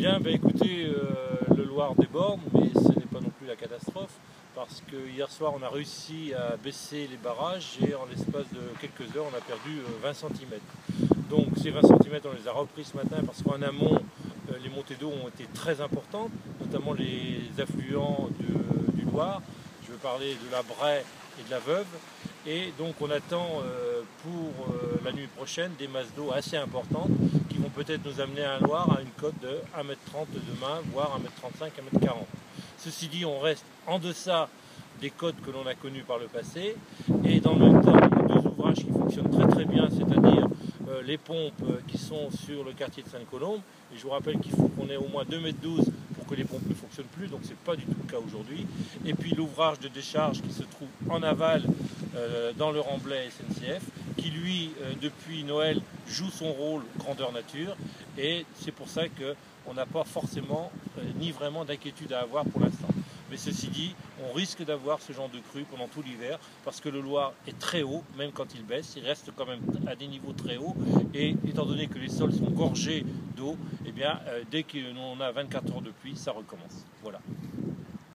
Bien, écoutez, le Loir déborde, mais ce n'est pas non plus la catastrophe, parce que hier soir on a réussi à baisser les barrages et en l'espace de quelques heures on a perdu 20 cm. Donc ces 20 cm on les a repris ce matin parce qu'en amont les montées d'eau ont été très importantes, notamment les affluents du Loir. Je veux parler de la Braie et de la Veuve. Et donc on attend pour la nuit prochaine des masses d'eau assez importantes qui vont peut-être nous amener à un Loir à une cote de 1,30 m demain, voire 1,35 m, 1,40 m. Ceci dit, on reste en deçà des cotes que l'on a connues par le passé. Et dans le même temps, il y a deux ouvrages qui fonctionnent très très bien, c'est-à-dire les pompes qui sont sur le quartier de Sainte-Colombe. Et je vous rappelle qu'il faut qu'on ait au moins 2,12 m pour que les pompes ne fonctionnent plus, donc ce n'est pas du tout le cas aujourd'hui. Et puis l'ouvrage de décharge qui se trouve en aval dans le remblai SNCF, qui lui, depuis Noël, joue son rôle grandeur nature. Et c'est pour ça qu'on n'a pas forcément ni vraiment d'inquiétude à avoir pour l'instant. Mais ceci dit, on risque d'avoir ce genre de crue pendant tout l'hiver parce que le Loir est très haut, même quand il baisse, il reste quand même à des niveaux très hauts. Et étant donné que les sols sont gorgés d'eau, eh bien, dès qu'on a 24 heures de pluie, ça recommence. Voilà.